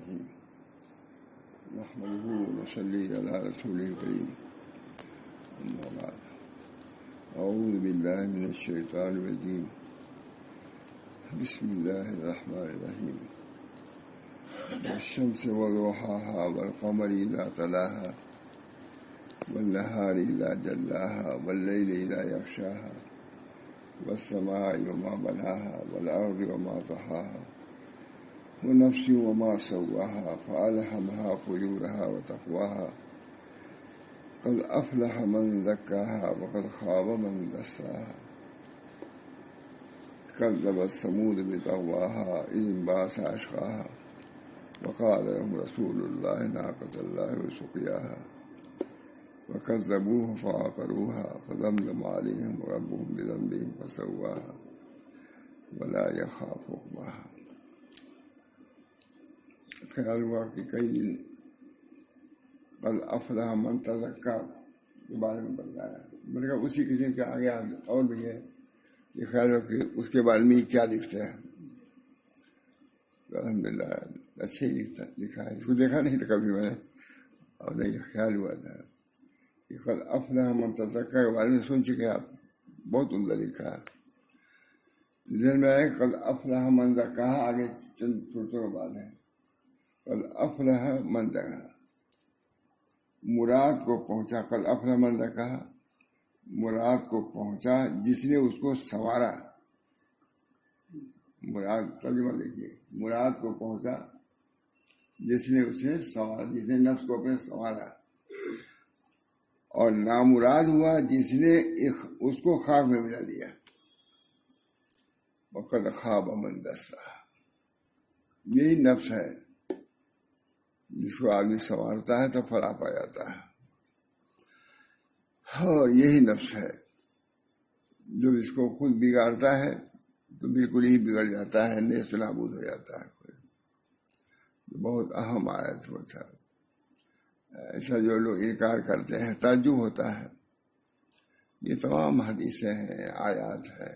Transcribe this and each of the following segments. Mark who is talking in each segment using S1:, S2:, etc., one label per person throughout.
S1: الرحیم نحمده ونصلی علی رسوله الکریم اما بعد اعوذ باللہ من الشیطان الرجیم بسم اللہ الرحمن الرحیم والشمس وضحاها والقمر اذا تلاها والنهار اذا جلاها والليل اذا يغشاها والسماء وما بناها والارض وما طحاها ونفس وما سواها فألهمها فجورها وتقواها قد أفلح من زكاها وقد خاب من دساها كذبت ثمود بطغواها إذ انبعث أشقاها وقال لهم رسول الله ناقة الله وسقياها وكذبوه فعقروها فدمدم عليهم ربهم بذنبهم فسواها ولا يخاف عقباها. خیال ہوا کہ کئی دن قد افلح من تزکا کے بارے میں بتایا. میں نے کہا اسی قسم کے آگے اور بھی ہے یہ خیال ہوا کہ اس کے بارے میں کیا لکھتے ہیں. الحمدللہ اچھے ہی لکھا ہے. اس کو دیکھا نہیں تھا کبھی میں نے اور نہیں خیال ہوا تھا کہ قد افلح من تزکا کے بارے میں سن چکے آپ. بہت عمدہ لکھا ہے. ذہن میں آئے قد افلح من زکا آگے چند صورتوں کے بعد ہے. قد افلح من زکا مراد کو پہنچا. قد افلح من زکا مراد کو پہنچا جس نے اس کو سنوارا. مراد ترجمہ دیکھیے مراد کو پہنچا جس نے اسے سنوارا جس نے نفس کو اپنے سنوارا. اور نامراد ہوا جس نے اس کو خاک میں ملا دیا. وقد خاب من دسا یہی نفس ہے جس کو آدمی سنوارتا ہے تو فلاح پا جاتا ہے. اور یہی نفس ہے جو اس کو خود بگاڑتا ہے تو بالکل ہی بگڑ جاتا ہے نیست نابود ہو جاتا ہے. بہت اہم آیت ہوتا ہے. ایسا جو لوگ انکار کرتے ہیں تعجب ہوتا ہے. یہ تمام حدیثیں ہیں آیات ہے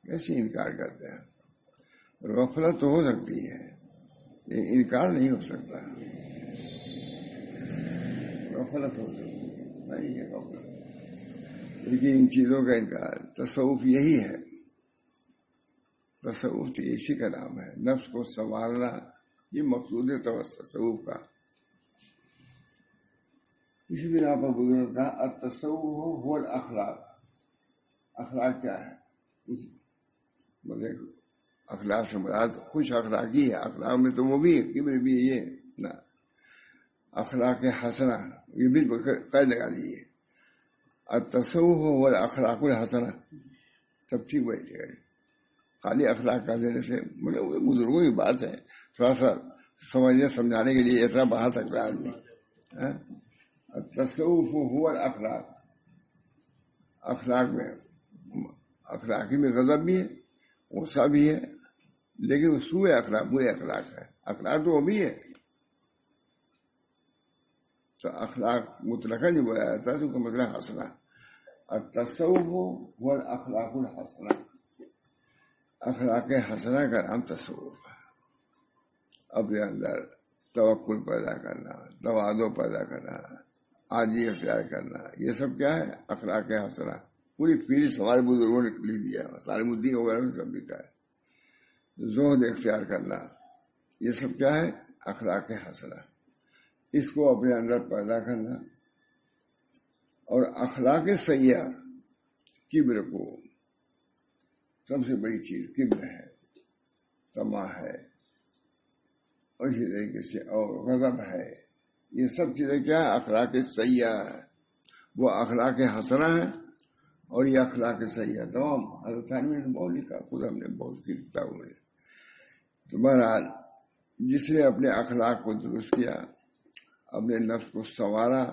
S1: کیسے انکار کرتے ہیں. غفلت تو ہو سکتی ہے انکار نہیں ہو سکتا. غفلت ہو سکتی نہیں ہے غفلت. لیکن ان چیزوں کا انکار تصوف یہی ہے. تصوف تو اسی کا نام ہے. نفس کو سنوارنا یہ مقصود ہے تصوف کا. اسی بنا پر بزرگ کا التصوف هو الاخلاق. اخلاق کیا ہے؟ اخلاق سے مراد خوش اخلاقی ہے. اخلاق میں تو وہ بھی ہے کبر بھی ہے یہ نا. اخلاق حسنہ یہ بھی قید لگا دیجیے. التصوف هو الاخلاق الحسنہ تب ٹھیک بیٹھے گا. خالی اخلاق کا دینے سے مطلب بزرگوں کی بات ہے. تھوڑا سا سمجھنے سمجھانے کے لیے اتنا بڑھا سکتا ہے آدمی. التصوف هو الاخلاق. اخلاق میں اخلاقی میں غضب بھی ہے غصہ بھی ہے لیکن سوء اخلاق برے اخلاق ہے. اخلاق تو وہ بھی ہے تو اخلاق مطلقاً نہیں بولا جاتا تو اس کا مطلب حسنہ. التصوف هو الاخلاق الحسنہ. اخلاق حسنہ کا نام تصوف ہے. اپنے اندر توکل پیدا کرنا تواضع پیدا کرنا عاجزی اختیار کرنا یہ سب کیا ہے اخلاق حسنہ. پوری فہرست ہمارے بزرگوں نے لکھ دیا. تعلیم الدین وغیرہ میں سب لکھا ہے. زہد اختیار کرنا یہ سب کیا ہے اخلاق حسنہ. اس کو اپنے اندر پیدا کرنا. اور اخلاق سیئہ کبر کو سب سے بڑی چیز کبر ہے طمع ہے اور اسی طریقے سے اور غضب ہے. یہ سب چیزیں کیا ہے اخلاق سیئہ ہے. وہ اخلاق حسنہ ہے اور یہ اخلاق سیئہ تمام حضرت نے بہت لکھا. خود ہم نے بہت سی کتابوں میں. تو بہرحال جس نے اپنے اخلاق کو درست کیا اپنے نفس کو سنوارا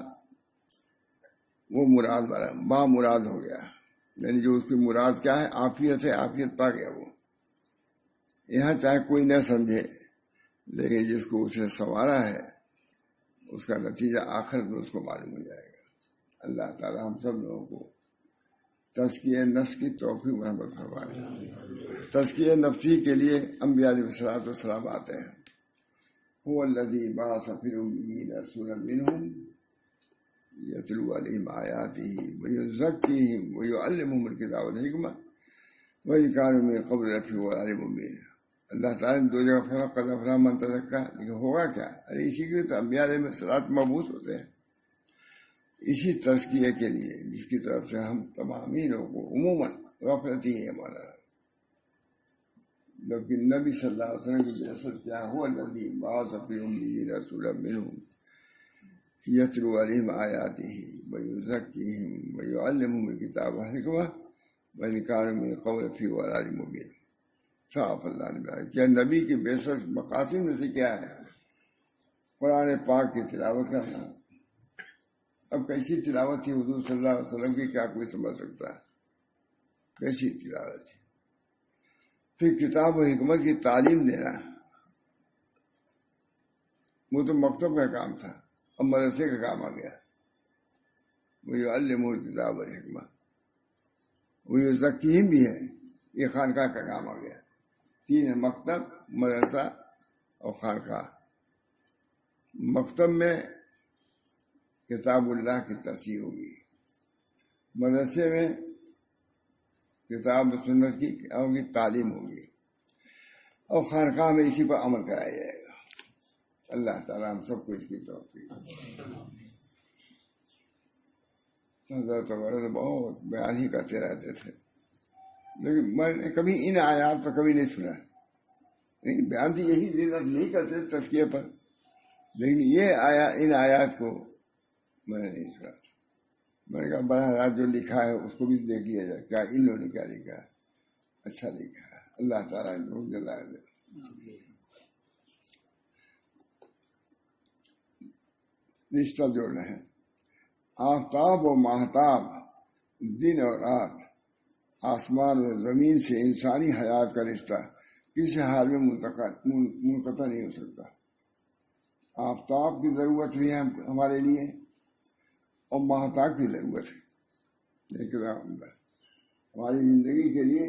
S1: وہ مراد والا با مراد ہو گیا. یعنی جو اس کی مراد کیا ہے عافیت ہے. عافیت پا گیا وہ. یہاں چاہے کوئی نہ سمجھے لیکن جس کو اسے سنوارا ہے اس کا نتیجہ آخرت میں اس کو معلوم ہو جائے گا. اللہ تعالی ہم سب لوگوں کو تزکیہ نفس کی توفیق مرحمت فرمائے. تزکیہ نفسی کے لیے انبیاء علیہ الصلوۃ والسلام آتے ہیں. هو الذي بعث في الأميين رسولا منهم يتلو عليهم آياته ويزكيهم ويعلمهم الكتاب والحكمة وإن كانوا من قبل لفي ضلال مبين. اللہ تعالیٰ نے دو جگہ فرق قد افلح من تزکیٰ، لیکن ہوگا کیا؟ اسی کے تو انبیاء علیہ الصلوۃ مبعوث ہوتے ہیں اسی تزکیے کے لیے، جس کی طرف سے ہم تمام ہی لوگوں کو عموماً غفلت ہی ہے ہمارا. جبکہ نبی صلی اللہ علیہ وسلم کی بعثت کیا ہوا، الذی بعث فی الأمیین رسولا منہم یتلو علیہم آیاتہ ویزکیہم ویعلمہم الکتاب والحکمہ وإن كانوا من قبل لفی ضلال مبین. صاف اللہ نے بیان کیا. نبی کی بعثت مقاصد میں سے کیا ہے؟ قرآن پاک کی تلاوت کرنا. اب کیسی تلاوت تھی حضور صلی اللہ علیہ وسلم کی، کیا کوئی سمجھ سکتا ہے؟ کیسی تلاوت تھی؟ پھر کتاب و حکمت کی تعلیم دینا، وہ تو مکتب کا کام تھا، اب مدرسے کا کام آ گیا. وَيُعَلِّمُهُ الْكِتَابَ وَالْحِکْمَةَ، وَيُزَکِّیہم بھی ہے، یہ خانقاہ کا کام آ گیا. تین ہے، مکتب، مدرسہ اور خانقاہ. مکتب میں کتاب اللہ کی تصحیح ہوگی، مدرسے میں کتاب و سنت کی ہوگی، تعلیم ہوگی، اور خانقاہ میں اسی پر عمل کرایا جائے گا. اللہ تعالیٰ ہم سب کو اس کی توفیق. حضرت وغیرہ تو بہت بیان ہی کرتے رہتے تھے، لیکن میں نے کبھی ان آیات پر کبھی نہیں سنا. بیان تو یہی کرتے تھے تزکیے پر، لیکن یہ ان آیات کو میں نے نہیں سنا. میں نے کہا بہرحال جو لکھا ہے اس کو بھی دیکھ لیا جائے، کیا ان لوگوں نے کیا لکھا ہے، اچھا لکھا ہے. اللہ تعالیٰ ان کو جزائے دے. رشتہ جوڑنا ہے. آفتاب و ماہتاب، دن اور رات، آسمان و زمین سے انسانی حیات کا رشتہ کسی حال میں منقطع نہیں ہو سکتا. آفتاب کی ضرورت بھی ہے ہمارے لیے، اور ماہتاب کی ضرورت ہے. ہماری زندگی کے لیے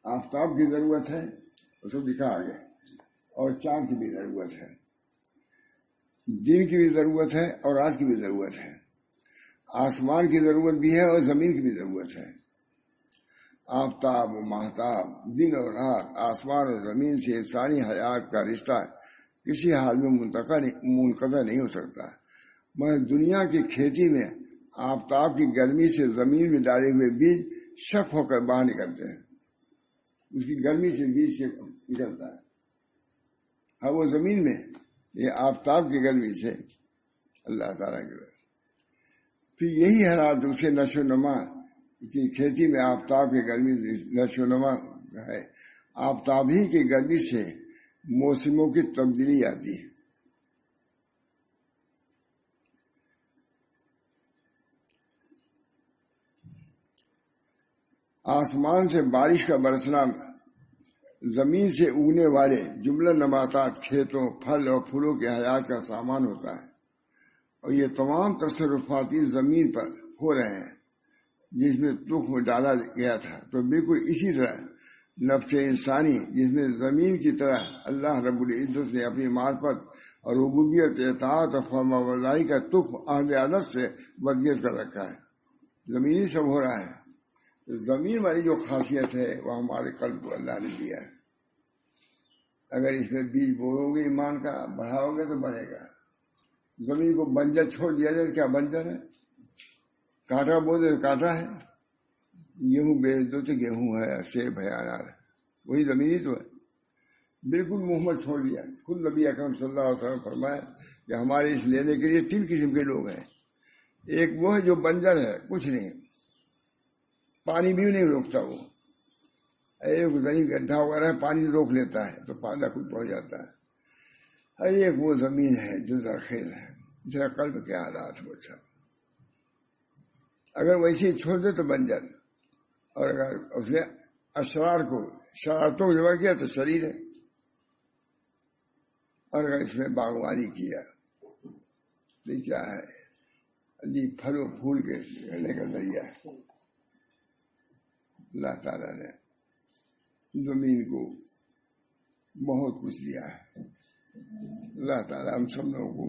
S1: آفتاب کی ضرورت ہے، اس کو دکھا آگے، اور چاند کی بھی ضرورت ہے، دن کی بھی ضرورت ہے اور رات کی بھی ضرورت ہے. آسمان کی ضرورت بھی ہے اور زمین کی بھی ضرورت ہے. آفتاب و ماہتاب، دن اور رات، آسمان اور زمین سے انسانی حیات کا رشتہ کسی حال میں منقطع نہیں ہو سکتا. مگر دنیا کی کھیتی میں آفتاب کی گرمی سے زمین میں ڈالے ہوئے بیج شک ہو کر باہر نکلتے ہیں. اس کی گرمی سے بیج سے نکلتا ہے. ہاں وہ زمین میں یہ آفتاب کی گرمی سے اللہ تعالیٰ کی وجہ. پھر یہی حالات اس کے نشو و نما کی کھیتی میں آفتاب کی گرمی نشو و نما ہے. آفتاب ہی کی گرمی سے موسموں کی تبدیلی آتی ہے. آسمان سے بارش کا برسنا زمین سے اگنے والے جملہ نباتات، کھیتوں، پھل اور پھولوں کے حیات کا سامان ہوتا ہے. اور یہ تمام تصرفاتی زمین پر ہو رہے ہیں جس میں تخم ڈالا گیا تھا. تو بالکل اسی طرح نفس انسانی جس میں زمین کی طرح اللہ رب العزت نے اپنی معرفت اور ربوبیت، اطاعت اور فرما برداری کا تخم عہد عدد سے ودیت کر رکھا ہے. زمینی سب ہو رہا ہے. زمین والی جو خاصیت ہے وہ ہمارے قلب کو اللہ نے دیا ہے. اگر اس میں بیج بوؤ گے، ایمان کا بڑھاؤ گے تو بڑھے گا. زمین کو بنجر چھوڑ دیا جائے، کیا بنجر ہے؟ کانٹا بو دے کانٹا ہے. گیہوں بیچ دو تو گیہوں ہے، سیب ہے، انار ہے، وہی زمینی تو ہے. بالکل محمد چھوڑ دیا. خود نبی اکرم صلی اللہ علیہ وسلم فرمایا کہ ہمارے اس لینے کے لیے 3 قسم کے لوگ ہیں. ایک وہ ہے جو بنجر ہے، کچھ نہیں، پانی بھی نہیں روکتا. وہ ایک زمین گڈھا وغیرہ ہے، پانی روک لیتا ہے تو فائدہ خود پڑ جاتا ہے. ایک وہ زمین ہے جو زرخیز ہے. جرا قلب کے حالات ہو. اچھا اگر ویسے ہی چھوڑ دے تو بنجر، اور اگر اس نے اشرار کو شرارتوں کو جمع کیا تو شریر ہے. اور اگر اس میں باغبانی کیا تو کیا ہے؟ عجیب پھل و پھول کے کرنے کا ذریعہ ہے. اللہ تعالیٰ نے زمین کو بہت کچھ دیا ہے. اللہ تعالیٰ ہم سب لوگوں کو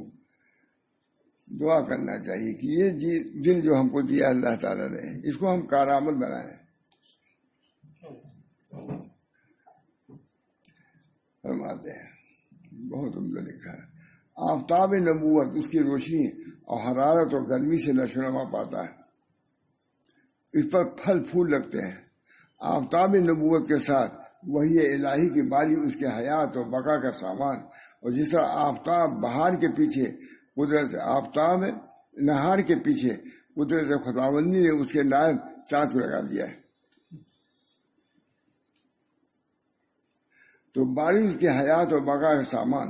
S1: دعا کرنا چاہیے کہ یہ دل جو ہم کو دیا اللہ تعالیٰ نے اس کو ہم کارآمد بنائیں. فرماتے ہیں بہت عمدہ لکھا ہے، آفتاب نبوت اس کی روشنی اور حرارت اور گرمی سے نشوونما پاتا ہے، اس پر پھل پھول لگتے ہیں. آفتاب نبوت کے ساتھ وہی الہی کی باری اس کے حیات اور بقا کا سامان. اور جس طرح آفتاب بہار کے پیچھے قدرت، آفتاب نہار کے پیچھے قدرت خداوندی نے اس کے نائب چاند کو لگا دیا ہے، تو بارش کی حیات اور بقا کا سامان.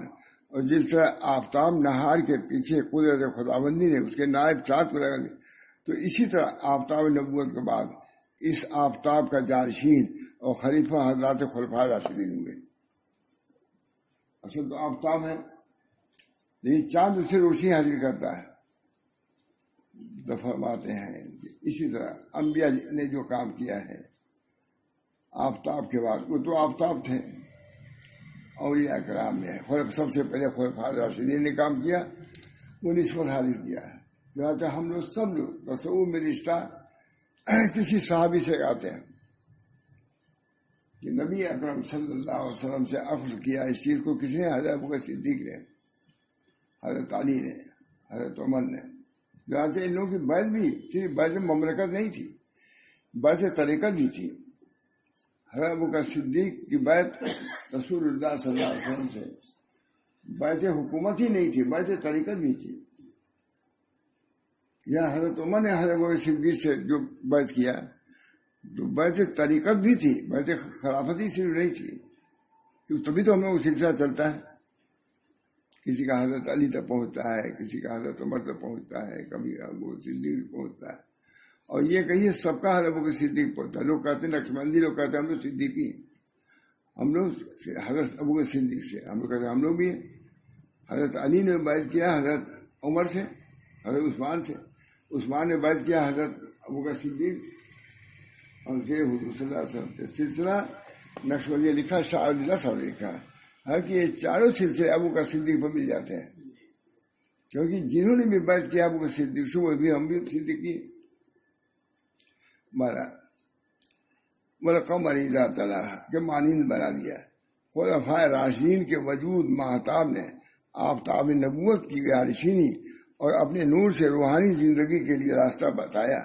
S1: اور جس طرح آفتاب نہار کے پیچھے قدرت خداوندی نے اس کے نائب چاند کو لگا دیا، تو اسی طرح آفتاب نبوت کے بعد اس آفتاب کا جانشین اور خلیفہ حضرات خلفائے راشدین ہوئے. اصل تو آفتاب ہے لیکن چاند اس سے روشنی حاصل کرتا ہے. تو فرماتے ہیں اسی طرح انبیاء نے جو کام کیا ہے آفتاب کے بعد، وہ تو آفتاب تھے. اولیاء کرام نے سب سے پہلے خلفائے راشدین نے کام کیا، وہ نسبت حاصل کیا ہے. لہٰذا ہم لوگ سب لوگ تصوف میں رشتہ کسی صحابی سے آتے ہیں کہ نبی اکرم صلی اللہ علیہ وسلم سے اخذ کیا. اس چیز کو کس نے؟ حضرت ابوبکر صدیق نے، حضرت علی نے، حضرت عمر نے. لہٰذا ان لوگوں کی بیعت بھی صرف بیعت مملکت نہیں تھی، بیعت طریقت بھی تھی. حضرت ابوبکر صدیق کی بیعت رسول اللہ صلی اللہ علیہ وسلم سے بیعت حکومت ہی نہیں تھی، بیعت طریقت بھی تھی. یا حضرت عمر نے حضرت ابوبکر صدیق سے جو بیعت کیا تو بیعت طریقت بھی تھی، بیعت خلافت ہی صرف نہیں تھی. تبھی تو ہمیں وہ سلسلہ چلتا ہے. کسی کا حضرت علی تک پہنچتا ہے، کسی کا حضرت عمر تک پہنچتا ہے، کبھی ابوبکر صدیق پہنچتا ہے. اور یہ کہیے سب کا حضرت ابوبکر صدیق پہنچتا ہے. لوگ کہتے ہیں نقشبندی، لوگ کہتے ہیں ہم لوگ صدیقی، ہم لوگ حضرت ابوبکر صدیق سے، ہم لوگ کہتے ہیں ہم لوگ بھی ہیں. حضرت علی نے بیعت کیا حضرت عمر سے، حضرت عثمان سے، عثمان نے بیعت کیا حضرت ابوبکر صدیق اور حضور صلی اللہ علیہ وسلم سے. سلسلہ نقشبندی لکھا، شاہ اللہ صاحب نے لکھا ہے کہ یہ چاروں سلسلے ابوبکر صدیق پر مل جاتے ہیں، کیونکہ جنہوں نے بھی بیعت کیا ابوبکر صدیق سے وہ بھی ہم بھی صدیقی. قمر اللہ تعالیٰ کے مانند بنا دیا. خلفائے راشدین کے وجود ماہتاب نے آفتاب نبوت کی غارشینی اور اپنے نور سے روحانی زندگی کے لیے راستہ بتایا.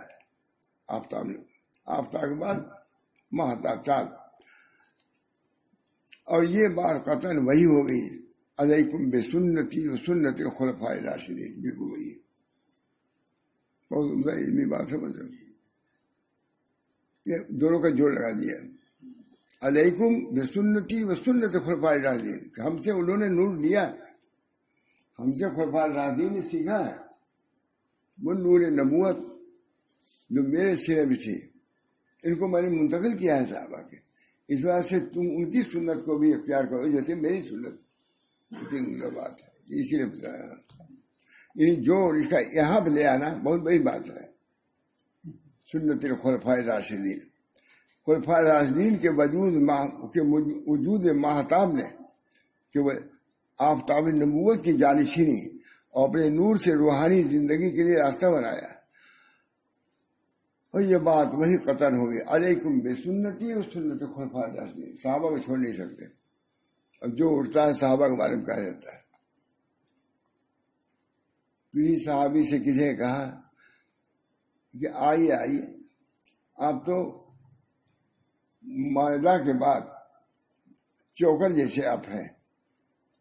S1: آفتاب کے بعد ماہتاب چاند. اور یہ بات قطعاً وہی ہو گئی، علیکم بسنتی و سنت الخلفاء الراشدین. بالکل وہی بہت عمدہ علمی بات ہے. مطلب یہ دونوں کا جوڑ لگا دیا، علیکم بسنتی و سنت الخلفاء الراشدین. ہم سے انہوں نے نور لیا، ہم سے خلفاء الراشدین نے سیکھا ہے. وہ نور نبوت جو میرے سینے میں تھی ان کو میں نے منتقل کیا ہے صحابہ کے. اس وجہ سے تم ان کی سنت کو بھی اختیار کرو جیسے میری سنت. بات ہے اسی لیے بتایا. جو اس کا یہاں پہ لے آنا بہت بڑی بات ہے. سنت الخلفاء راشدین، خلفاء راشدین کے وجود ماہتاب نے کہ وہ آفتاب نبوت کی جانشینی اور اپنے نور سے روحانی زندگی کے لیے راستہ بنایا. اور یہ بات وہی قطن ہوگی، علیکم بسنتی اور سنت خلفاء راشدین. صحابہ کو چھوڑ نہیں سکتے. اب جو اٹھتا ہے صحابہ کے بارے میں کہا جاتا ہے. کسی صحابی سے کسی نے کہا کہ آئیے آپ تو معاہدہ کے بعد چوکر جیسے آپ ہیں.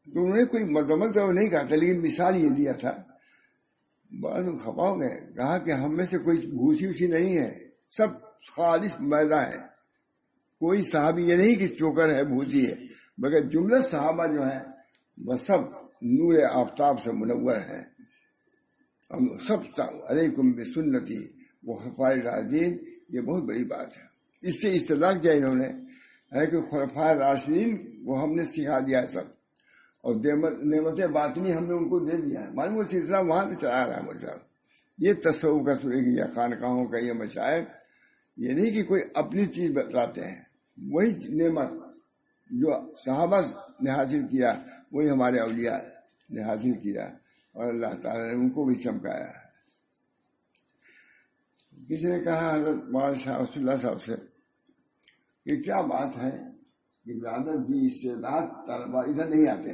S1: تو انہوں نے کوئی مذمت تو نہیں کہا تھا، لیکن مثال یہ دیا تھا. بعد خفا ہو گئے، کہا کہ ہم میں سے کوئی بھوسی وسی نہیں ہے، سب خالص میدہ ہے. کوئی صحابی یہ نہیں کہ چوکر ہے بھوسی ہے، مگر جملہ صحابہ جو ہیں وہ سب نور آفتاب سے منور ہیں. ہم سب علیکم بسنتی وہ خلفاء راشدین. یہ بہت بڑی بات ہے. اس سے استدلال کیا انہوں نے ہے کہ خلفاء راشدین وہ ہم نے سکھا دیا ہے سب، اور نعمت باطنی ہم نے ان کو دے دیا ہے. معلوم وہ سلسلہ وہاں سے چلا رہا ہے. مجھے صاحب یہ تصوف کا سورے کی یا خانقاہوں کا یہ مشائخ یہ نہیں کہ کوئی اپنی چیز بتلاتے ہیں، وہی نعمت جو صحابہ نے حاصل کیا وہی ہمارے اولیاء نے حاصل کیا اور اللہ تعالیٰ نے ان کو بھی چمکایا. کسی نے کہا حضرت مولانا شاہ رسول اللہ صاحب سے کہ کیا بات ہے کہ زیادہ ذی استعداد طلبا ادھر نہیں آتے,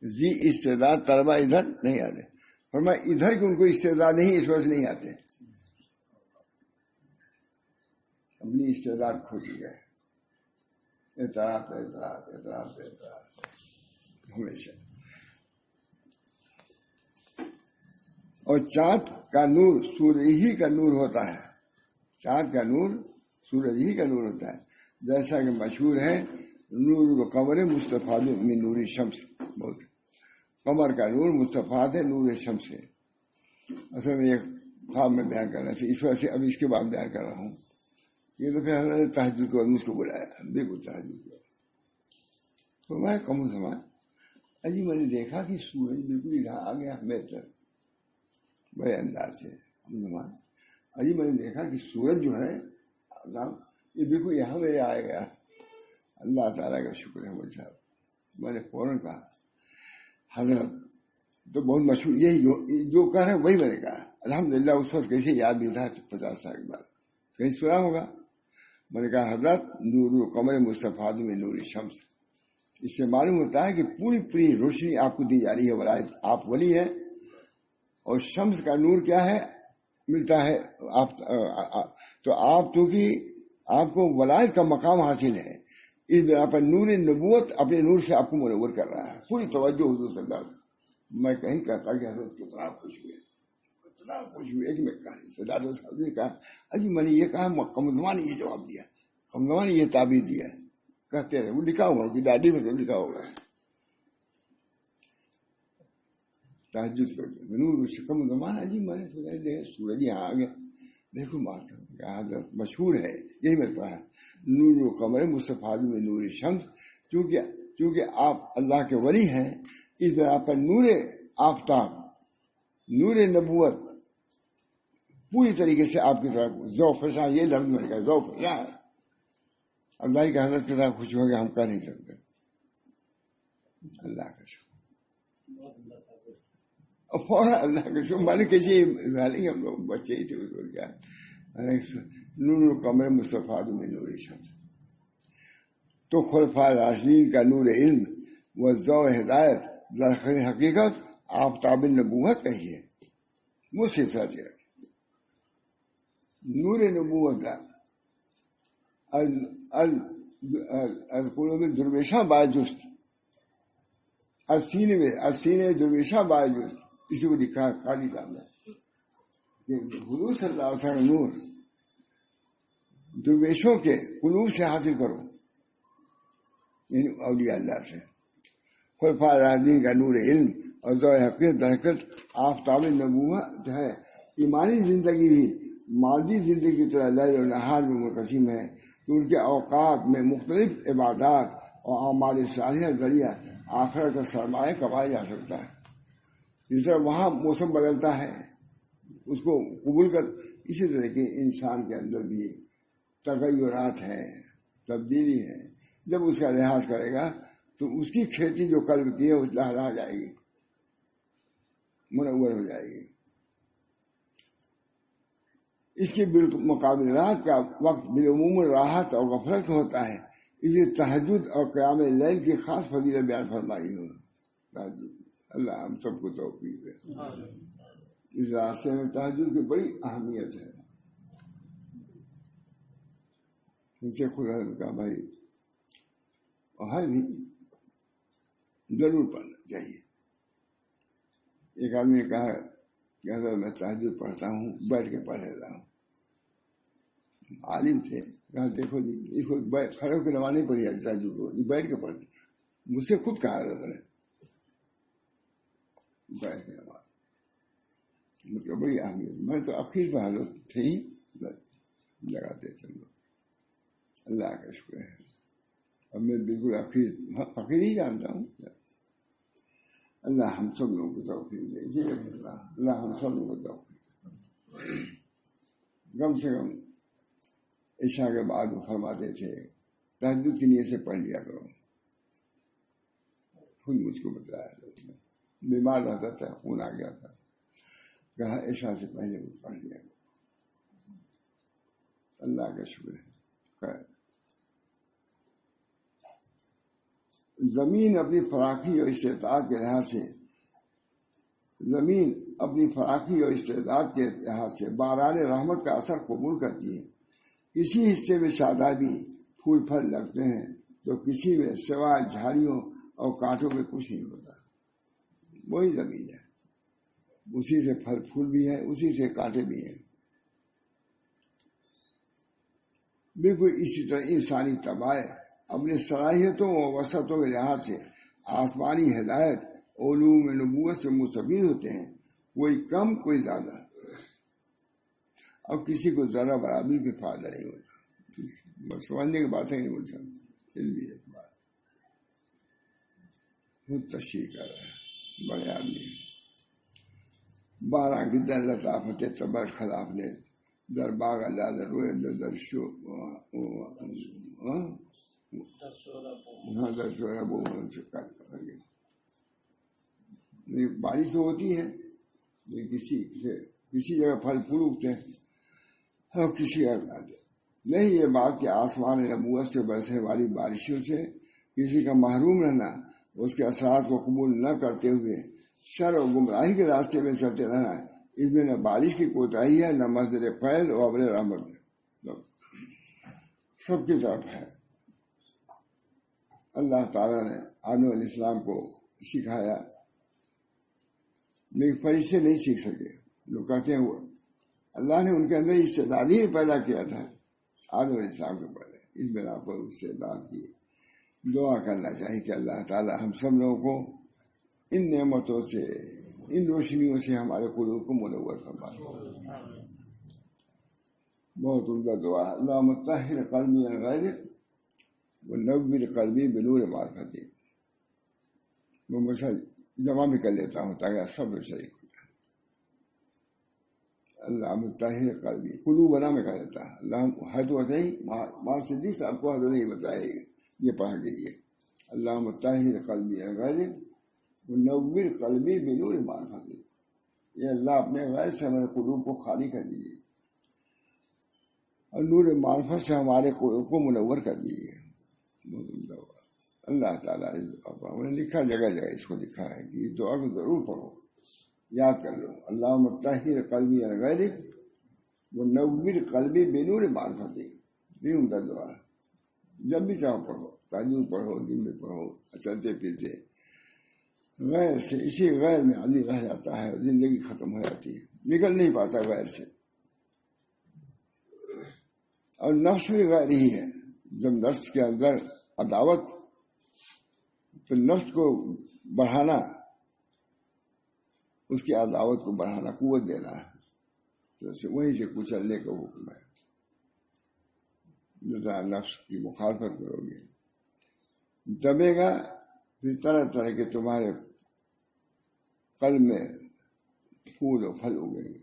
S1: ذی استعداد طلبا ادھر نہیں آتے. فرمایا ادھر کہ ان کو استعداد نہیں, اس وجہ سے نہیں آتے, اپنی استعداد کھو دی گئے. اعتراف ہمیشہ. اور چاند کا نور سورج ہی کا نور ہوتا ہے, چاند کا نور سورج ہی کا نور ہوتا ہے. جیسا کہ مشہور ہے نور القمر مستفاد من نور شمس, بہت قمر کا نور مستفاد ہے نور شمس سے. اصل میں یہ خواب میں بیان کرنا تھا, اس وجہ سے اب اس کے بعد بیان کر رہا ہوں. یہ تو پھر حضرت نے تہجد کو مجھ کو بلایا, بالکل تہجد کو. تو میں کم سما اجی میں نے دیکھا کہ سورج بالکل ادھر آ گیا میرے طرف, بڑے انداز سے. اجی میں نے دیکھا کہ سورج جو ہے یہ بالکل یہاں میرے آ گیا. اللہ تعالیٰ کا شکر ہے مجھے. میں نے فوراً کہا حضرت تو بہت مشہور یہی جو کہہ رہے ہیں وہی میں نے کہا. الحمدللہ اس وقت کیسے یاد بھی تھا 50 سال کے بعد, کہیں سنا ہوگا. میں نے کہا حضرت نور القمر مستفاد میں نور شمس, اس سے معلوم ہوتا ہے کہ پوری روشنی آپ کو دی جا رہی ہے ولایت, آپ ولی ہیں. اور شمس کا نور کیا ہے ملتا ہے آپ, تو آپ چونکہ آپ کو ولایت کا مقام حاصل ہے, اس بنا پر نور نبوت اپنے نور سے آپ کو منور کر رہا ہے. پوری توجہ حضور صلی اللہ علیہ وسلم. میں کہیں کہتا کہ حضرت کتنا خوش ہوئے, اتنا خوش ہوئے کہ میں کہا صاحب نے کہا اجی میں نے یہ کہا, قمدواں نے یہ جواب دیا, قمدواں نے یہ تعبیر دیا. کہتے رہے, وہ لکھا ہوگا کہ ڈاڈی میں تو لکھا ہوگا تہجد کو نور قمدواں. اجی میں نے سوچا دیکھا سورج یہاں آ گیا, دیکھو مارتا حضرت مشہور ہے یہی میرے پاس نور القمر مستفاد میں نور شمس. چونکہ آپ اللہ کے ولی ہیں, اس بنا پر نور آفتاب نور نبوت پوری طریقے سے آپ کی طرف ذوق فشاں, یہ لفظ میں کہا ذوق فشاں ہے. اللہ کی حضرت کے ساتھ خوش ہو گیا ہم کہہ نہیں سکتے. اللہ کا شکر, فوراً اللہ کا شکر. مالک کیسے ہم لوگ بچے ہی تھے اس وقت, کیا نور القمر مستفاد میں نور شمس. تو خلفاء راشدین کا نور علم و ضوء ہدایت در حقیقت آفتاب نبوت کہیے, وہ سلسلہ تھا نور نبوت کا. القلوب درویشہ باجست, السینے درویشہ باجست, اسی کو لکھا خالی صاحب نے کہ حضور صلی اللہ علیہ وسلم نور درویشوں کے قلوب سے حاصل کرو, یعنی اولیاء اللہ سے. خلفاء راشدین کا نور علم اور ذوق حقیقت درحقیقت آفتاب نبوت ہے. ایمانی زندگی بھی مادی زندگی کی طرح لیل و نہار میں منقسم ہے, تو ان کے اوقات میں مختلف عبادات اور اعمال صالحہ ذریعہ آخرت کا سرمایہ کمایا جا سکتا ہے. جس طرح وہاں موسم بدلتا ہے اس کو قبول کر, اسی طرح کے انسان کے اندر بھی تغیرات ہیں, تبدیلی ہے. جب اس کا لحاظ کرے گا تو اس کی کھیتی جو قلب کی ہے اس لہرا جائے گی, منور ہو جائے گی. اس کے بالمقابل رات کا وقت بالعموم راحت اور غفلت ہوتا ہے. اس لیے تہجد اور قیام لیل کی خاص فضیلت بیان فرمائی ہو. اللہ ہم سب کو توفیق دے. اس راستے میں تہجد کی بڑی اہمیت ہے. نیچے خدا نے کہا بھائی وہاں بھی ضرور پڑھنا چاہیے. ایک آدمی نے کہا کہ حضرت میں تہجد پڑھتا ہوں, بیٹھ کے پڑھ لیتا ہوں. عالم تھے, کہا دیکھو جی اس کو کھڑے ہو کے نماز نہیں پڑھی جاتی تہجد کو, یہ بیٹھ کے پڑھتے. مجھ سے خود کہا حضرت نے بیٹھ کے نماز, مطلب بڑی اہمیت. میں تو اخیر پہ حضرت تھے ہی لگاتے تھے. اللہ کا شکر ہے اب میں بالکل اخیر ہی جانتا ہوں. اللہ ہم سب لوگوں کو توفیق دے. اللہ ہم سب لوگوں کو توفیق. کم سے کم عشاء کے بعد وہ فرماتے تھے تہجد کی نیت سے پڑھ لیا کرو. خود مجھ کو بتایا، بیمار رہتا تھا، خون آ گیا تھا، کہا عشاء سے پہلے وہ پڑھ لیا. اللہ کا شکر ہے. خیر، زمین اپنی فراخی اور استطاعت کے لحاظ سے باران رحمت کا اثر قبول کرتی ہے. کسی حصے میں شادابی پھول پھل لگتے ہیں تو کسی میں سوائے جھاڑیوں اور کانٹوں میں کچھ نہیں ہوتا. وہی زمین ہے، اسی سے پھل پھول بھی ہے، اسی سے کانٹے بھی ہیں. بالکل اسی طرح انسانی طبائع اپنی صلاحیتوں و وسعتوں کے لحاظ سے آسمانی ہدایت علوم نبوت سے مستفید ہوتے ہیں، کوئی کم کوئی زیادہ، اب کسی کو ذرا برابری پہ فائدہ نہیں ہوتا. بس سمجھنے کی بات ہے نہیں بول سکتے، علمی بات خود تشریح کر رہا ہے، بڑے آدمی. 12 کی در لطافت تبر خلاف نے در باغ اللہ در روئے در شو بارش تو ہوتی ہے، کسی جگہ پھل پھول اگتے ہیں اور کسی جگہ نہیں. یہ بات کہ آسمان نبوت سے برسنے والی بارشوں سے کسی کا محروم رہنا، اس کے اثرات کو قبول نہ کرتے ہوئے شر اور گمراہی کے راستے میں چلتے رہنا، اس میں نہ بارش کی کوتاہی ہے، نہ مصدر فیض اور ابر رحمت سب کی طرف ہے. اللہ تعالیٰ نے آدم علیہ السلام کو سکھایا، لیکن فرشتے نہیں سیکھ سکے. لوگ کہتے ہیں وہ اللہ نے ان کے اندر استعداد ہی پیدا کیا تھا آدم علیہ السلام کے پہلے، اس بنا پر استعداد کی. دعا کرنا چاہیے کہ اللہ تعالیٰ ہم سب لوگوں کو ان نعمتوں سے، ان روشنیوں سے ہمارے قلوب کو منور فرمائے. بہت عمدہ دعا. اللہم طہر قلبی عن غیرک ونور قلبی بنور معرفتی. وہ مسئلہ جمع بھی کر لیتا ہوں تاکہ سب لوگ شریک ہو جائے. اللہم طہر قلبی، قلوب بنا میں کہہ دیتا ہے. اللہ ہے تو نہیں، مال صدیق صاحب کو حضرت نہیں بتائے، یہ پڑھ لیجیے. اللہم طہر قلبی عن غیرک ونور قلبی بنور معرفتی. یہ اللہ اپنے غیر سے ہمارے قلوب کو خالی کر دیجیے اور نور معرفت سے ہمارے قلوب کو منور کر دیجیے. اللہ تعالیٰ انہوں نے لکھا، جگہ جگہ اس کو لکھا ہے کہ اس دعا کو ضرور پڑھو، یاد کر لو. اللہم طہر قلبی عن غیرک ونور قلبی بنور معرفتی. یہ عمدہ دعا ہے، جب بھی چاہو پڑھو، تہجد پڑھو، دن میں پڑھو، چلتے پھرتے. غیر سے، اسی غیر میں آدمی رہ جاتا ہے، زندگی ختم ہو جاتی ہے، نکل نہیں پاتا غیر سے. اور نفس بھی غیر ہی ہے. جب نفس کے اندر عداوت، تو نفس کو بڑھانا، اس کی عداوت کو بڑھانا، قوت دینا ہے. تو وہیں سے کچلنے کا حکم ہے. جتنا نفس کی مخالفت کرو گے دبے گا، پھر طرح طرح کے تمہارے قلب میں پھول و پھل اگیں گے.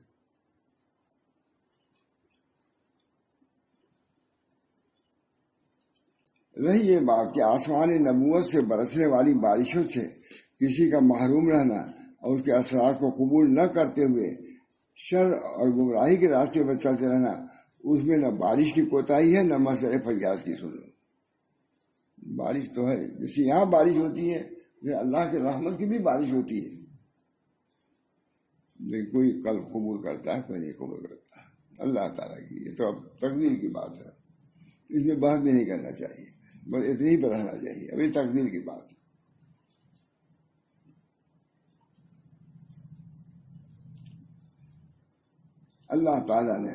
S1: رہی یہ بات کہ آسمانی نبوت سے برسنے والی بارشوں سے کسی کا محروم رہنا اور اس کے اثرات کو قبول نہ کرتے ہوئے شر اور گمراہی کے راستے پر چلتے رہنا، اس میں نہ بارش کی کوتاہی ہے، نہ مسئلہ فیاض کی. سنو، بارش تو ہے، جیسے یہاں بارش ہوتی ہے، اللہ کے رحمت کی بھی بارش ہوتی ہے، لیکن کوئی قلب قبول کرتا ہے، کوئی نہیں قبول کرتا ہے. اللہ تعالیٰ کی یہ تو اب تقدیر کی بات ہے، اس میں بات بھی نہیں کرنا چاہیے، بس اتنی ہی پہ رہنا چاہیے. ابھی تقدیر کی بات ہے. اللہ تعالیٰ نے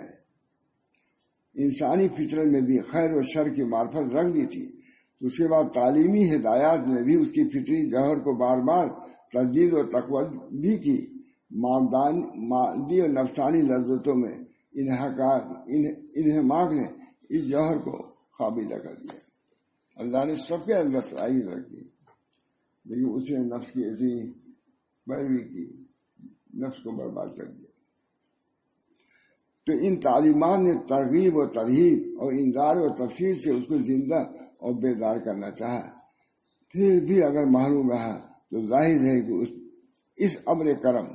S1: انسانی فطرت میں بھی خیر و شر کی معرفت رکھ دی تھی، اس کے بعد تعلیمی ہدایات میں بھی اس کی فطری جوہر کو بار بار تجدید و تقویت بھی کی. مادی اور نفسانی لذتوں میں انہماک نے اس جوہر کو قابل کر دیا. اللہ نے سب کے اندر صلاحیت رکھی، لیکن اس نے نفس کی ایسی پیروی کی، نفس کو برباد کر دیا. تو ان تعلیمات نے ترغیب و ترہیب اور انذار و تفسیر سے اس کو زندہ اور بیدار کرنا چاہا. پھر بھی اگر محروم رہا تو ظاہر ہے کہ اس ابر کرم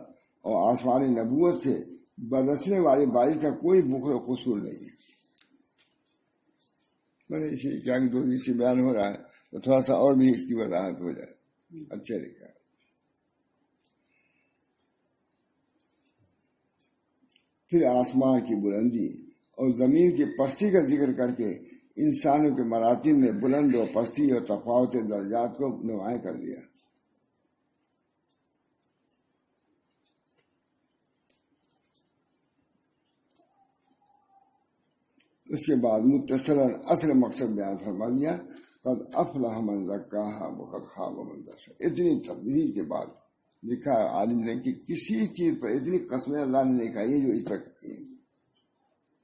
S1: اور آسمانی نبوت سے برسنے والی بارش کا کوئی بخل و قصور نہیں ہے. میں نے اسی کیا کہ 2 دن سے بیان ہو رہا ہے تو تھوڑا سا اور بھی اس کی وضاحت ہو جائے اچھا لکھا. پھر آسمان کی بلندی اور زمین کی پستی کا ذکر کر کے انسانوں کے مراتب میں بلند و پستی اور تفاوت درجات کو نمایاں کر دیا. اس کے بعد متصل اصل مقصد بیان فرما دیا. قد افلح من زکاہا وقد خاب من دساہا. اتنی تفصیل کے بعد لکھا عالم نے کہ کسی چیز پر اتنی قسمیں اللہ نے نہیں کہی جو اس پر کی.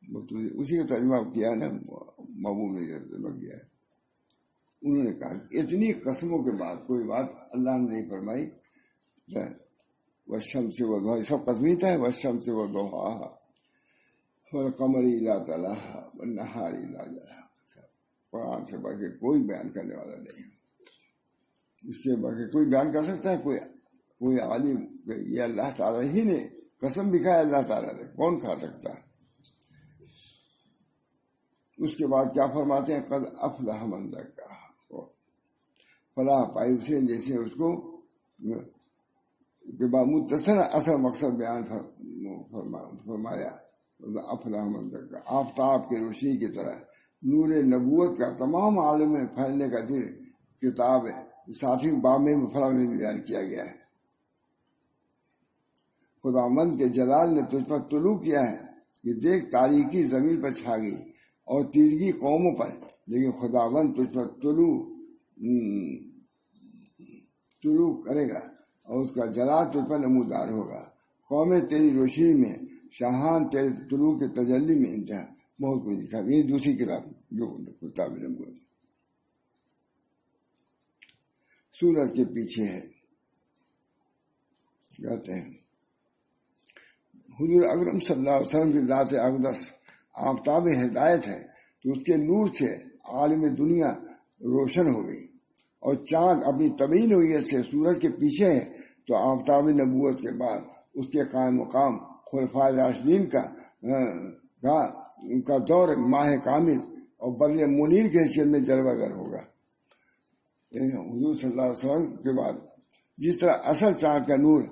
S1: اسی کا ترجمہ کیا نا محبوب نے ترجمہ کیا ہے. انہوں نے کہا اتنی قسموں کے بعد کوئی بات اللہ نے نہیں فرمائی. والشمس وضحاها سب قسمی تھا. والشمس وضحاها والقمر اذا تلاها والنهار اذا جلاها. قرآن سے بڑھ کے کوئی بیان کرنے والا نہیں. اس سے بڑھ کے کوئی بیان کر سکتا ہے کوئی عالم؟ یہ اللہ تعالیٰ ہی نے قسم بھی کھایا. اللہ تعالیٰ نے کون کھا سکتا ہے؟ اس کے بعد کیا فرماتے ہیں؟ قد افلح من زکاہا. فلاح پائی اسے جیسے اس کو کے بعد متصل اصل مقصد بیان فرمایا. افلح من زکاہا. آفتاب کی روشنی کی طرح نور نبوت کا تمام عالم میں پھیلنے کا دل کتاب ہے. 60 باب میں مفرد میں بیان کیا گیا ہے. خداوند کے جلال نے تجھ پر طلوع کیا ہے کہ دیکھ تاریکی زمین پر چھا گئی اور تیرگی قوموں پر، لیکن خداوند تجھ پر طلوع کرے گا اور اس کا جلال تجھ پر نمودار ہوگا. قومیں تیری روشنی میں، شاہان تیرے طلوع کے تجلی میں انتہا. بہت کچھ لکھا. یہ دوسری کتاب جو کتاب نبوت سورت کے پیچھے ہے. کہتے ہیں حضور اکرم صلی اللہ علیہ وسلم کی ذات اقدس آفتاب ہدایت ہے تو اس کے نور سے عالم دنیا روشن ہو گئی، اور چاند اپنی طبعی نوعیت سے سورج کے پیچھے ہے تو آفتاب نبوت کے بعد اس کے قائم مقام خلفائے راشدین کا دور ماہ کامل اور بدر منیر کے حیثیت میں جلوہ گر ہوگا. حضور صلی اللہ علیہ وسلم کے بعد جس طرح اصل چاند کا نور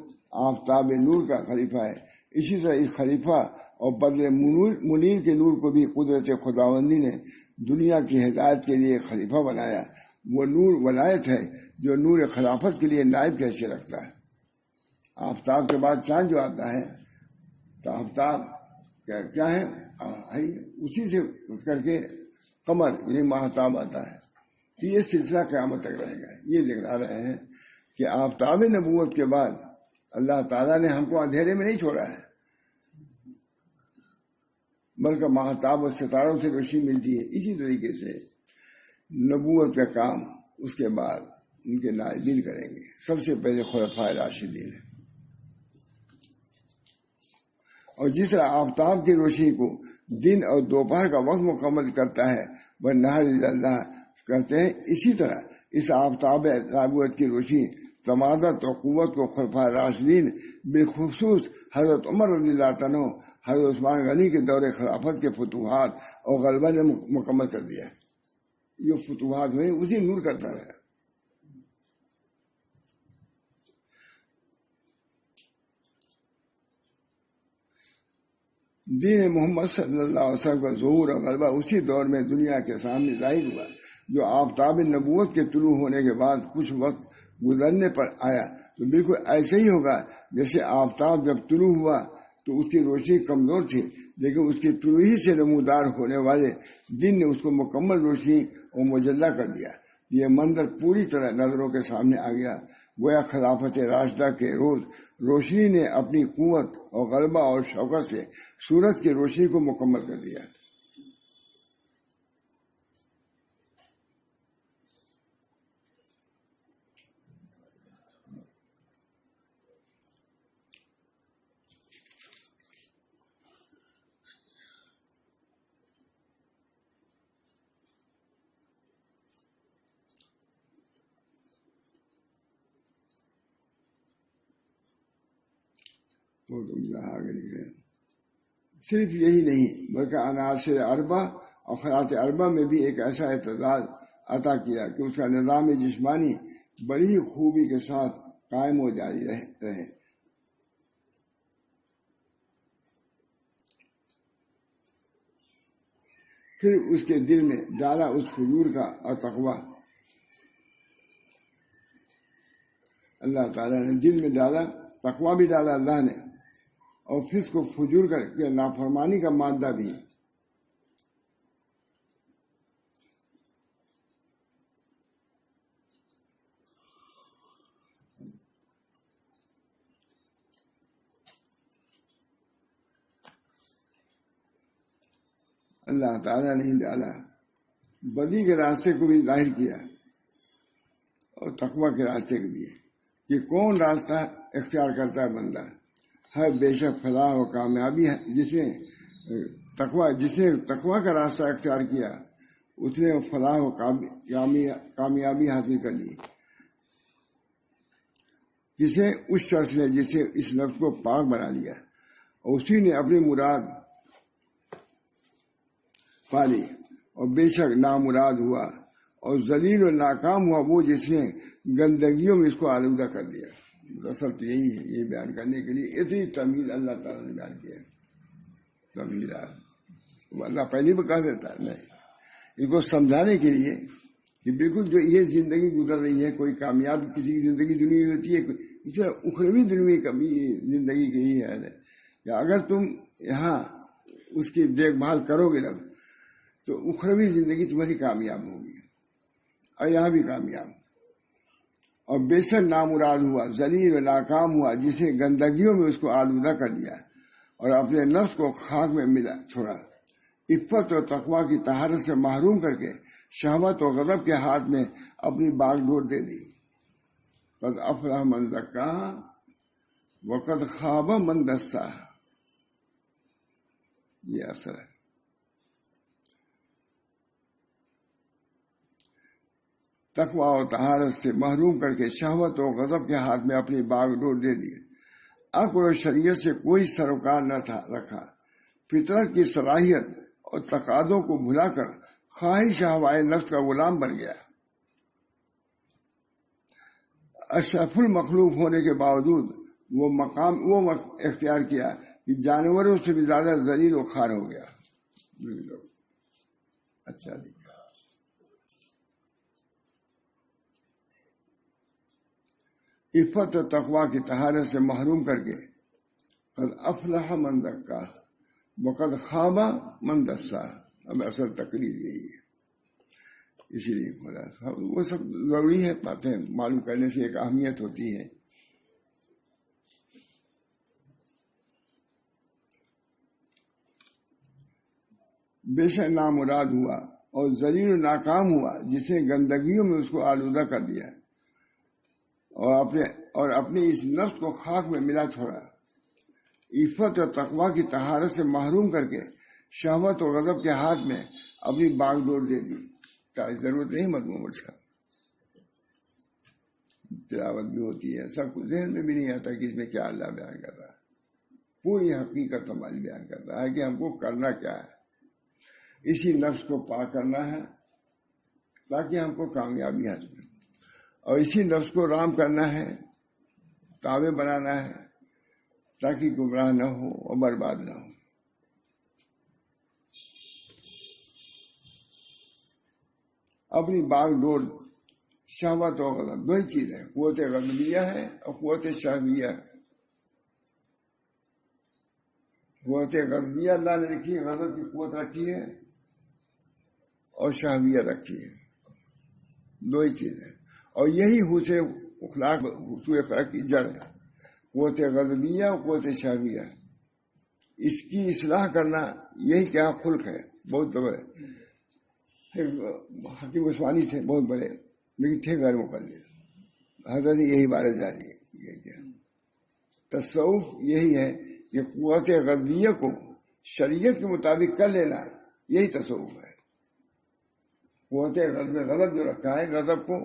S1: آفتاب نور کا خلیفہ ہے، اسی طرح اس خلیفہ اور بدر منیر کے نور کو بھی قدرت خداوندی نے دنیا کی ہدایت کے لیے خلیفہ بنایا. وہ نور ولایت ہے جو نور خلافت کے لیے نائب کی حیثیت رکھتا ہے. آفتاب کے بعد چاند جو آتا ہے تو آفتاب کیا ہے؟ اسی سے کر کے قمر یعنی ماہتاب آتا ہے. یہ سلسلہ قیامت تک رہے گا. یہ دکھا رہے ہیں کہ آفتاب نبوت کے بعد اللہ تعالیٰ نے ہم کو اندھیرے میں نہیں چھوڑا ہے، بلکہ ماہتاب اور ستاروں سے روشنی ملتی ہے. اسی طریقے سے نبوت کا کام اس کے بعد ان کے نائبین کریں گے. سب سے پہلے خلفائے راشدین ہے. اور جس طرح آفتاب کی روشنی کو دن اور دوپہر کا وقت مکمل کرتا ہے وہ نہر اللہ کرتے ہیں، اسی طرح اس آفتاب نبوت کی روشنی تمادت اور قوت کو خلفائے راشدین بالخصوص حضرت عمر رضی اللہ عنہ، حضرت عثمان غنی کے دور خلافت کے فتوحات اور غلبہ نے مکمل کر دیا. یہ فتوحات ہوئے اسی نور کا دور ہے. دین محمد صلی اللہ علیہ وسلم کا ظہور اور غلبہ اسی دور میں دنیا کے سامنے ظاہر ہوا جو آفتاب نبوت کے طلوع ہونے کے بعد کچھ وقت گزرنے پر آیا. تو بالکل ایسے ہی ہوگا جیسے آفتاب جب طلوع ہوا تو اس کی روشنی کمزور تھی، لیکن اس کی طلوعی سے نمودار ہونے والے دن نے اس کو مکمل روشنی اور مجلہ کر دیا. یہ منظر پوری طرح نظروں کے سامنے آ گیا. گویا خلافت راشدہ کے روز روشنی نے اپنی قوت اور غلبہ اور شوکت سے سورج کی روشنی کو مکمل کر دیا. تو تم آگے لکھ رہے ہیں. صرف یہی نہیں بلکہ عناصر اربع اور خیرات اربع میں بھی ایک ایسا اعتدال عطا کیا کہ اس کا نظام جسمانی بڑی ہی خوبی کے ساتھ قائم و جاری رہے. پھر اس کے دل میں ڈالا اس فجور کا اور تقوی. اللہ تعالیٰ نے دل میں ڈالا، تقوی بھی ڈالا اللہ نے، اور پھر اس کو فجور کر کے نافرمانی کا مادہ بھی. اللہ تعالیٰ نے ڈالا، بدی کے راستے کو بھی ظاہر کیا اور تقوی کے راستے کو بھی. کہ کون راستہ اختیار کرتا ہے بندہ، ہے بے شک فلاح و کامیابی ہے جس نے تقوی کا راستہ اختیار کیا، اس نے فلاح و کامیابی حاصل کر لی. جسے اس شخص نے جسے اس نفس کو پاک بنا لیا اور اسی نے اپنی مراد پالی، اور بے شک نامراد ہوا اور ذلیل و ناکام ہوا وہ جس نے گندگیوں میں اس کو آلودہ کر دیا. اصل تو یہی ہے، یہ بیان کرنے کے لیے اتنی تمیز اللہ تعالیٰ نے بیان کیا. تمیز اللہ پہلی بھی کہہ دیتا ہے نہیں، اس کو سمجھانے کے لیے کہ بالکل جو یہ زندگی گزر رہی ہے، کوئی کامیاب کسی کی زندگی دنیا میں ہوتی ہے، اس طرح اخروی دنیا کبھی زندگی کی ہی ہے. یا اگر تم یہاں اس کی دیکھ بھال کرو گے لگ تو اخروی زندگی تمہاری کامیاب ہوگی اور یہاں بھی کامیاب. اور بے شک نامراد ہوا، ذلیل و ناکام ہوا جسے گندگیوں میں اس کو آلودہ کر دیا اور اپنے نفس کو خاک میں ملا چھوڑا. عفت اور تقوی کی طہارت سے محروم کر کے شہوت و غضب کے ہاتھ میں اپنی باغ ڈور دے دی. قد افلح من زکاہا وقد خاب من دساہا. یہ اثر ہے. تقوی و طہارت سے محروم کر کے شہوت و غضب کے ہاتھ میں اپنی باغ ڈور دے دی. عقل و شریعت سے کوئی سروکار نہ تھا رکھا. فطرت کی صلاحیت اور تقاضوں کو بھلا کر خواہش ہوائے نفس کا غلام بن گیا. اشرف المخلوق ہونے کے باوجود وہ اختیار کیا کہ جانوروں سے بھی زیادہ ذلیل و خوار ہو گیا. اچھا عفت و تقوی کی طہارت سے محروم کر کے قد افلح من زکاہا وقد خاب من دساہا. اب اصل تقریر یہی ہے، اسی لیے بولا وہ سب ضروری ہے، باتیں معلوم کرنے سے ایک اہمیت ہوتی ہے. بے شک نامراد ہوا اور ذلیل و ناکام ہوا جسے گندگیوں میں اس کو آلودہ کر دیا اور اپنے اس نفس کو خاک میں ملا چھوڑا. عفت اور تقوی کی طہارت سے محروم کر کے شہوت و غضب کے ہاتھ میں اپنی باغ ڈور دے دی. ضرورت نہیں مضمون کا تلاوت بھی ہوتی ہے، سب کچھ ذہن میں بھی نہیں آتا کہ اس میں کیا اللہ بیان کر رہا ہے. پوری حقیقت ہماری بیان کر رہا ہے کہ ہم کو کرنا کیا ہے. اسی نفس کو پاک کرنا ہے تاکہ ہم کو کامیابی حاصل ہو، اور اسی نفس کو رام کرنا ہے، تابع بنانا ہے تاکہ گمراہ نہ ہو اور برباد نہ ہو. اپنی باغ ڈور شہوت و غضب دو ہی چیز ہے، قوت غضبیہ ہے اور قوت شہویہ ہے. قوت غضبیہ اللہ نے رکھی ہے، غضب کی قوت رکھی ہے اور شہویہ رکھی ہے، دو ہی چیز ہے. اور یہی حسن اخلاق کی جڑ ہے، قوت غضبیہ اور قوت شہویہ. اس کی اصلاح کرنا یہی کیا خلق ہے. بہت بڑے حکیم عثمانی تھے، بہت بڑے، لیکن تھے غیر مقلد. حضرت یہی بات جاری ہے. تصوف یہی ہے کہ قوت غضبیہ کو شریعت کے مطابق کر لینا، یہی تصوف ہے. قوت غضب جو رکھا ہے، غضب کو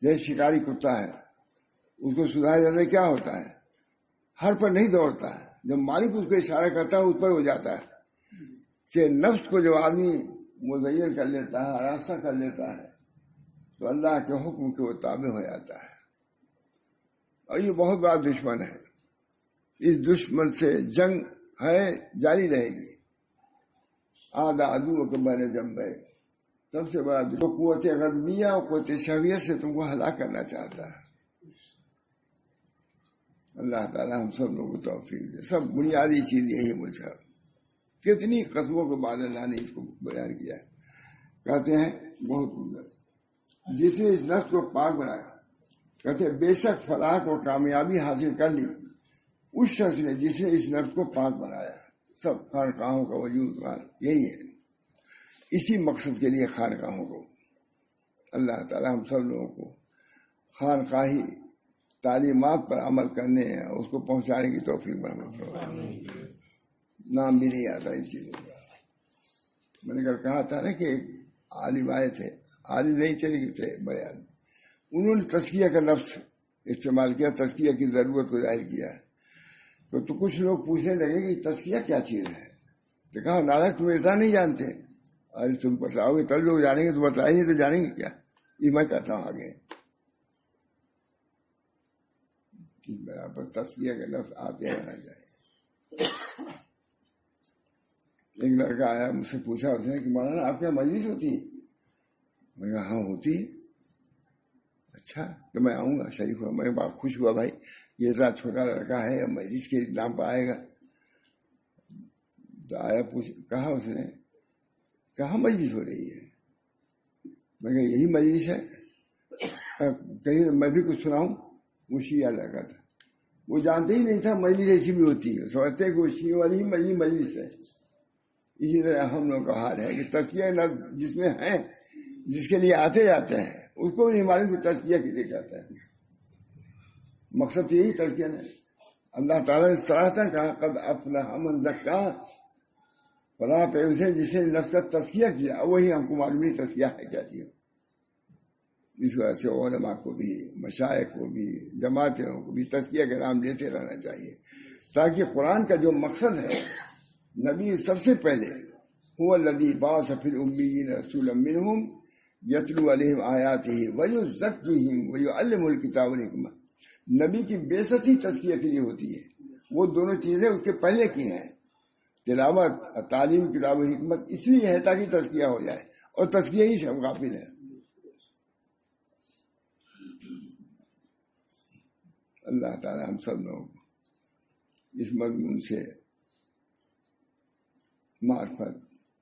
S1: جیسے شکاری کتا ہے، اس کو سدھارا جاتا ہے کیا ہوتا ہے، ہر پر نہیں دوڑتا ہے، جب مالک اس کو اشارہ کرتا ہے اس پر ہو جاتا ہے. کہ نفس کو جب آدمی مزین کر لیتا ہے، آراستہ کر لیتا ہے، تو اللہ کے حکم کے مطابق ہو جاتا ہے. اور یہ بہت بڑا دشمن ہے. اس دشمن سے جنگ ہے، جاری رہے گی. آدھا عدو کے بین جنبے، سب سے بڑا جو قوت غضبیہ اور قوت شہویت سے تم کو ہلاک کرنا چاہتا ہے. اللہ تعالیٰ ہم سب لوگوں کو توفیق دے. سب بنیادی چیز یہی مجھے. کتنی قسموں کے بعد اللہ نے اس کو بیان کیا. کہتے ہیں بہت جس نے اس نفس کو پاک بنایا، کہتے ہیں بے شک فلاح اور کامیابی حاصل کر لی اس شخص نے جس نے اس نفس کو پاک بنایا. سب خانقاہوں کا وجود یہی ہے. اسی مقصد کے لیے خانقاہوں کو اللہ تعالیٰ ہم سب لوگوں کو خانقاہی تعلیمات پر عمل کرنے اور اس کو پہنچانے کی توفیق بنا. نام بھی نہیں آتا ان چیزوں کا. میں نے کہا تھا نا کہ ایک عالم آئے تھے، عالم نہیں تھے لیکن تھے بڑے عالم. انہوں نے تزکیہ کا لفظ استعمال کیا، تزکیہ کی ضرورت کو ظاہر کیا. تو کچھ لوگ پوچھنے لگے کہ تزکیہ کیا چیز ہے. تو کہا ناراض تم اتنا نہیں جانتے، ارے تم بتلاؤ گے تب لوگ جانیں گے، تو بتلائیں گے تو جانیں گے کیا. یہ میں کہتا ہوں آگے برابر تزکیہ کا لفظ آتے رہنا چاہیے. ایک لڑکا آیا مجھ سے پوچھا اس نے کہ مولانا آپ کے یہاں مجلس ہوتی ہے؟ میں نے کہا ہاں ہوتی ہے. اچھا تو میں آؤں گا، شریف ہوا. میں بہت خوش ہوا بھائی یہ اتنا چھوٹا لڑکا ہے مجلس کے نام پہ آئے گا. تو آیا کہا اس نے کہاں مجلس ہو رہی ہے؟ میں کہا یہی مجلس ہے. کہیں میں بھی کچھ سناؤں. وہ شیعہ لڑکا تھا، وہ جانتے ہی نہیں تھا مجلس ایسی بھی ہوتی ہے. سمجھتے کہ وہ شیعہ والی مجلس ہے. اسی طرح ہم لوگ کا حال ہے کہ تزکیہ نفس جس میں ہے، جس کے لیے آتے جاتے ہیں، اس کو نہیں معلوم کہ تزکیہ کسے کہتا ہے. مقصد یہی تزکیہ ہے. اللہ تعالیٰ نے صراحتاً کہا قد افلح من زکاہا، فلاح پہ اسے جس نے نفس کا تزکیہ کیا. وہی ہم کو معلوم نہیں تزکیہ ہے کیا چیز. اس وجہ سے علماء کو بھی، مشائخ کو بھی، جماعتوں کو بھی تزکیہ کے نام لیتے رہنا چاہیے، تاکہ قرآن کا جو مقصد ہے، نبی سب سے پہلے هو الذی بعث فی الامیین رسولا منہم یتلو علیہم آیاتہ ویزکیہم ویعلمہم الکتاب والحکمہ. نبی کی بعثت ہی تزکیہ کے لیے ہوتی ہے. وہ دونوں چیزیں اس کے پہلے کی ہیں. تلاوت، تعلیم، کتاب و حکمت اس لیے ہے تاکہ تزکیہ ہو جائے، اور تزکیہ ہی سے ہم غافل ہیں. اللہ تعالی ہم سب لوگوں کو اس مضمون سے معرفت،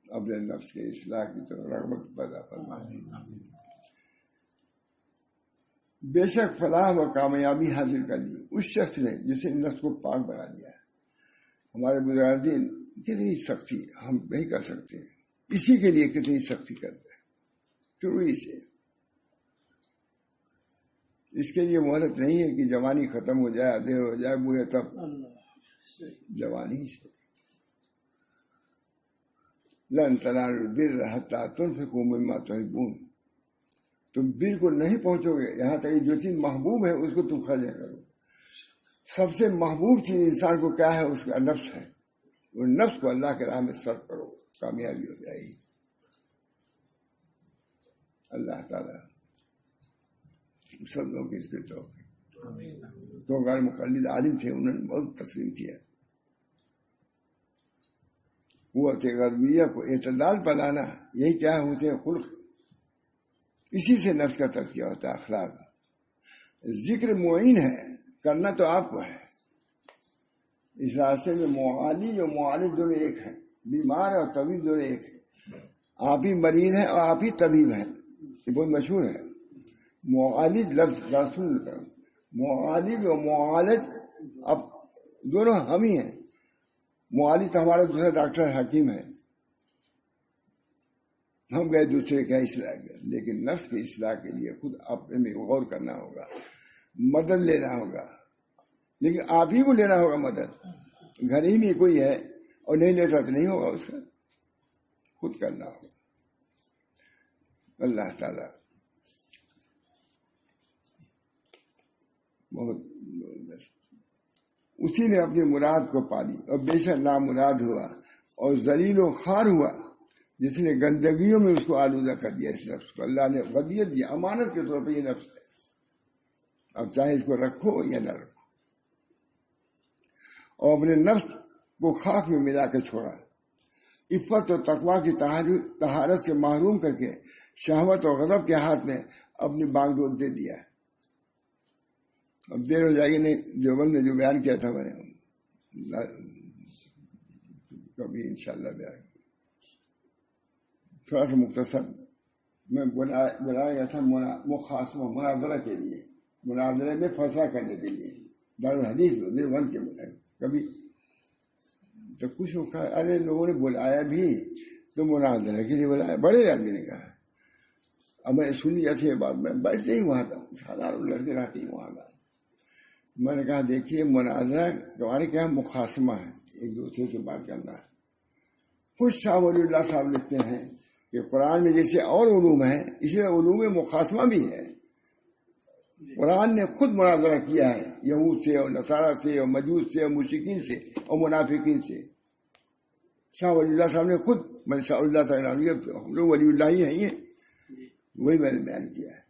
S1: اپنے نفس کے اصلاح کی طرف رغبت پیدا فرمائے. بے شک فلاح و کامیابی حاصل کر لی اس شخص نے جس نے نفس کو پاک بنا لیا ہے. ہمارے بزرگان کتنی سختی ہم نہیں کر سکتے، اسی کے لیے کتنی سختی کرتے ہیں شروع ہی سے. اس کے لیے مہلت نہیں ہے کہ جوانی ختم ہو جائے، ادھیر ہو جائے، بوڑھے تب. جوانی سے لن تنالوا البر حتى تنفقوا مما تحبون. تم بر کو نہیں پہنچو گے یہاں تک جو چیز محبوب ہے اس کو تم خرچ کرو. سب سے محبوب چیز انسان کو کیا ہے؟ اس کا نفس ہے. وہ نفس کو اللہ کے راہ میں صرف کرو، کامیابی ہو جائے گی. اللہ تعالیٰ سب لوگ اس کے تو غیر مقلد عالم تھے، انہوں نے بہت تسلیم کیا. قوت غضبیہ کو اعتدال پر لانا، یہی کیا ہوتے ہیں خلق. اسی سے نفس کا تزکیہ ہوتا ہے، اخلاق. ذکر معین ہے، کرنا تو آپ کو ہے. اس راستے میں معالج اور معالج دونوں ایک ہیں، بیمار اور طبیب دونوں ایک ہیں. آپ ہی مریض ہیں اور آپ ہی طبیب ہیں. یہ بہت مشہور ہے. معالج لفظ رسول کرم، معالج اور معالج اب دونوں ہم ہی ہیں. معالج تو ہمارا دوسرا ڈاکٹر حکیم ہے، ہم گئے دوسرے کا اصلاح کیا. لیکن نفس کی اصلاح کے لیے خود اپنے میں غور کرنا ہوگا، مدد لینا ہوگا. لیکن آپ ہی کو لینا ہوگا مدد. گھر ہی میں کوئی ہے اور نہیں لیتا تو نہیں ہوگا، اس کا خود کرنا ہوگا. اللہ تعالی بہت اسی نے اپنی مراد کو پالی اور بے شک نامراد ہوا اور ذلیل و خوار ہوا جس نے گندگیوں میں اس کو آلودہ کر دیا. اس نفس کو اللہ نے ودیت دیا امانت کے طور پہ. یہ نفس ہے، اب چاہے اس کو رکھو یا نہ رکھو. اور اپنے نفس کو خاک میں ملا کے چھوڑا. عفت اور تقویٰ کی طہارت سے محروم کر کے شہوت اور غضب کے ہاتھ میں اپنی باغ ڈور دے دیا. اب دیر ہو جائے گی. نہیں، دیوبند میں جو بیان کیا تھا میں نے کبھی انشاءاللہ بیان تھوڑا سا مختصر میں بلایا گیا تھا مخاصمہ مناظرہ کے لیے، مناظرے میں فیصلہ کرنے کے لیے دارالحدیث میں دیوبند کے کبھی تو کچھ ارے لوگوں نے بلایا بھی تو مناظرہ کے لیے بلایا. بڑے آدمی نے کہا. اب میں سن لیا تھا یہ بات. میں بیٹھتے ہی وہاں تھا، ہزاروں لڑکے رہتے ہی وہاں کا. میں نے کہا دیکھیے مناظرہ تمہارے کیا مخاصمہ ہے، ایک دوسرے سے بات کرنا ہے. خود شاہ ولی اللہ صاحب لکھتے ہیں کہ قرآن میں جیسے اور علوم ہیں اسی طرح علوم مخاصمہ بھی ہے. قرآن نے خود مناظرہ کیا ہے یہود سے اور نصارہ سے اور مجوس سے اور مشرکین سے اور منافقین سے. شاہ ولی اللہ صاحب نے خود، میں شاہ اللہ صاحب ہم لوگ ولی اللہ ہی ہیں، وہی میں نے بیان کیا ہے.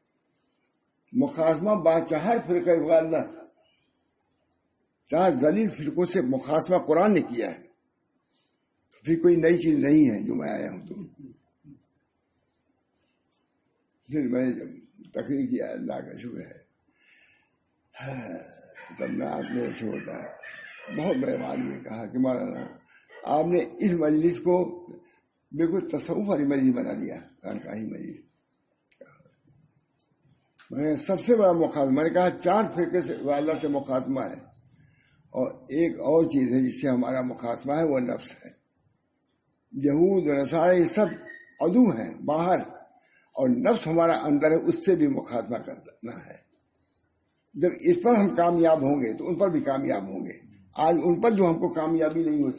S1: مخاصمہ بادشاہ فرقہ والا، چار ذلیل فرقوں سے مخاصمہ قرآن نے کیا ہے. پھر کوئی نئی چیز نہیں ہے جو میں آیا ہوں. تو پھر میں نے جب تقریر کیا، اللہ کا شکر ہے، تب میں آپ نے ایسے ہوتا ہے. بہت بڑے آدمی نے کہا کہ مولانا آپ نے اس مجلس کو بالکل تصوف والی مجلس بنا دیا، خانقاہی مجلس. میں نے سب سے بڑا مخاصمہ، میں نے کہا 4 فرقے سے اللہ سے مخاصمہ ہے، اور ایک اور چیز ہے جس سے ہمارا مخاصمہ ہے، وہ نفس ہے. یہود و نصارہ یہ سب عدو ہیں باہر، اور نفس ہمارا اندر ہے، اس سے بھی مخاصمہ کرنا ہے. جب اس پر ہم کامیاب ہوں گے تو ان پر بھی کامیاب ہوں گے. آج ان پر جو ہم کو کامیابی نہیں ہو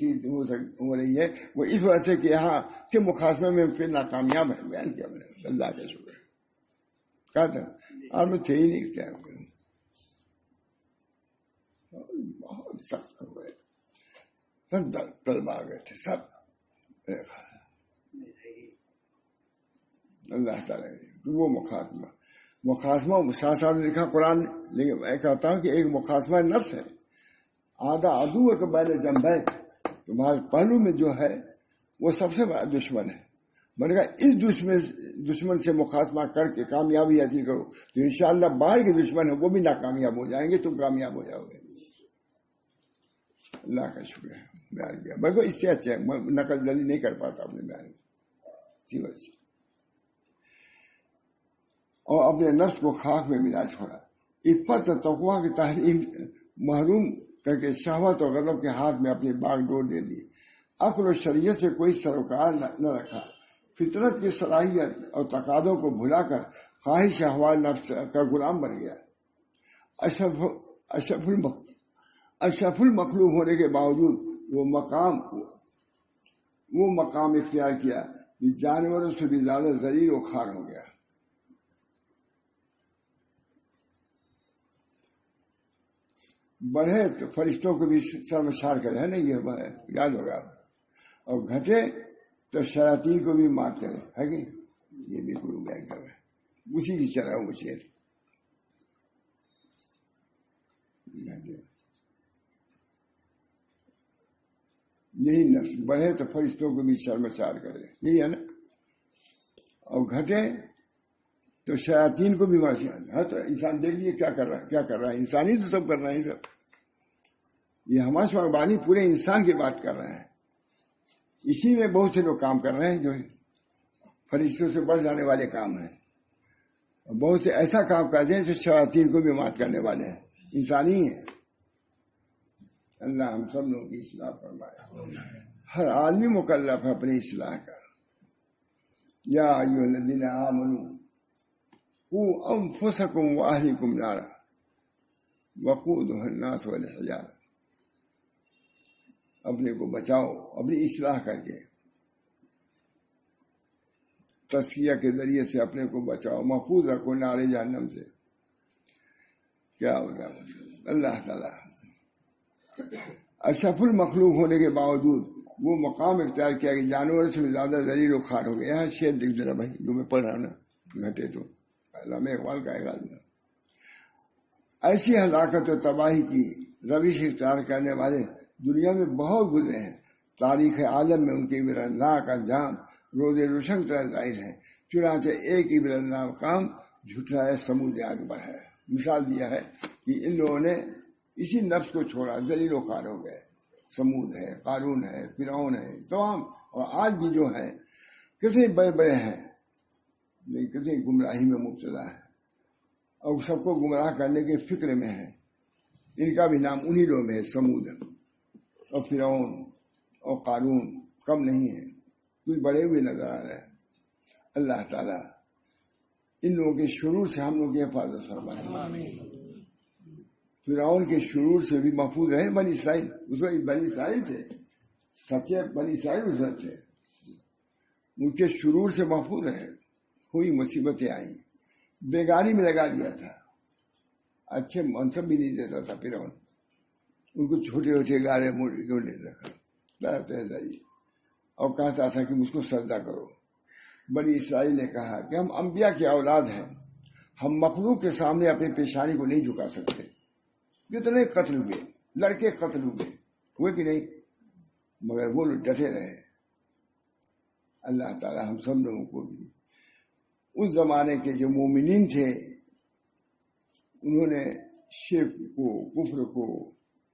S1: رہی ہے وہ اس وجہ سے کہ یہاں کے مخاصمے میں پھر ناکامیاب ہے. بیان کیا میں نے، اللہ کا شکر ہے. کہا تھا آپ میں تھے ہی نہیں، کیا کروں، بہت سخت ہوئے. سب طلبا آ گئے تھے، سب. اللہ تعالیٰ وہ مخاصمہ شاہ صاحب نے لکھا قرآن. لیکن میں کہتا ہوں کہ ایک مخاصمہ نفس ہے. آدھا عدو کے بین جنبین، تمہارے پہلو میں جو ہے وہ سب سے بڑا دشمن ہے. میں نے کہا اس دشمن سے مخاصمہ کر کے کامیابی حاصل کرو تو انشاءاللہ باہر کے دشمن ہیں وہ بھی ناکامیاب ہو جائیں گے، تم کامیاب ہو جاؤ گے. اللہ کا شکر ہے بیان کیا. بلکہ اس سے اچھا نقل جلدی نہیں کر پاتا اپنے بیان کی وجہ سے. اور اپنے نفس کو خاک میں ملا چھوڑا. عفت اور تقویٰ کی تعلیم محروم کر کے شہوت اور غضب کے ہاتھ میں اپنی باغ ڈور دے دی. عقل و شریعت سے کوئی سروکار نہ رکھا. فطرت کی صلاحیت اور تقاضوں کو بھلا کر خواہش احوال نفس کا غلام بن گیا. اشرف المخلوق ہونے کے باوجود وہ مقام اختیار کیا کہ جانوروں سے بھی زیادہ ذلیل و خوار ہو گیا. بڑھے تو فرشتوں کو بھی شرمسار کرے، ہے نا، یہ یاد ہوگا. اور گھٹے تو شیاطین کو بھی مات کرے، ہے کہ یہ بھی گرو بیان کر رہے ہیں. اسی کی چرا وہ شیر. یہی نفس بڑھے تو فرشتوں کو بھی شرمسار کرے، یہی ہے نا. اور گھٹے تو شیاطین کو بھی ہاں. تو انسان دیکھ لیجیے کیا کر رہا ہے. انسان ہی تو سب کر رہا ہے. سب یہ ہمارے بانی پورے انسان کی بات کر رہے ہیں. اسی میں بہت سے لوگ کام کر رہے ہیں جو فرشتوں سے بڑھ جانے والے کام ہیں. اور بہت سے ایسا کام کرتے ہیں جو شیاطین کو بھی مات کرنے والے ہیں. انسان ہی ہیں. اللہ ہم سب لوگوں کی اصلاح فرمائے. ہر آدمی مکلف ہے اپنی اصلاح کا. یا ایھا الذین آمنوا قوا انفسکم واہلیکم نارا وقودھا الناس والحجارہ. اپنے کو بچاؤ اپنی اصلاح کر کے، تزکیہ کے ذریعے سے اپنے کو بچاؤ، محفوظ رکھو نار جہنم سے. کیا ہوگا اللہ تعالیٰ اشرف المخلوق ہونے کے باوجود وہ مقام اختیار کیا کہ جانور سے زیادہ ذلیل و خوار ہو گئے. یہاں شعر لکھ دینا بھائی جو میں پڑھ رہا ہوں نا, گھٹے تو علامہ اقبال کا ہے. ایسی ہلاکت و تباہی کی روش اختیار کرنے والے دنیا میں بہت گزرے ہیں. تاریخ عالم میں ان کے عبرتناک انجام روز روشن طرح ظاہر ہے. چنانچہ ایک عبرتناک کام جھٹلایا سمود اکبر ہے. مثال دیا ہے کہ ان لوگوں نے اسی نفس کو چھوڑا, ذلیل و خوار ہو گئے. سمود ہے, قارون ہے, فرعون ہے, تمام, اور آج بھی جو ہے کتنے بڑے بڑے ہیں لیکن کتنے گمراہی میں مبتلا ہے اور سب کو گمراہ کرنے کے فکر میں ہے. ان کا بھی نام انہی لوگ میں ہے, سمود اور فرعون اور قارون کم نہیں ہے, کچھ بڑے ہوئے نظر آ رہے ہیں. اللہ تعالیٰ ان لوگوں کے شرور سے ہم لوگوں کی حفاظت فرمائے. فرعون کے شرور سے بھی محفوظ رہے بنی اسرائیل. اس وقت بنی اسرائیل تھے, سچے بنی اسرائیل اس وقت تھے, ان کے شرور سے محفوظ رہے. ہوئی مصیبتیں آئیں, بیگاری میں لگا دیا تھا, اچھے منصب بھی نہیں دیتا تھا فرعون, ان کو چھوٹے چھوٹے گارے موڑ لے رکھا اور کہتا تھا کہ مجھ کو سجدہ کرو. بنی اسرائیل نے کہا کہ ہم انبیاء کی اولاد ہیں, ہم مخلوق کے سامنے اپنی پیشانی کو نہیں جھکا سکتے. کتنے قتل ہوئے, لڑکے قتل ہوئے کہ نہیں, مگر وہ لوگ ڈٹے رہے. اللہ تعالی ہم سب لوگوں کو بھی, اس زمانے کے جو مومنین تھے انہوں نے شرک کو, کفر کو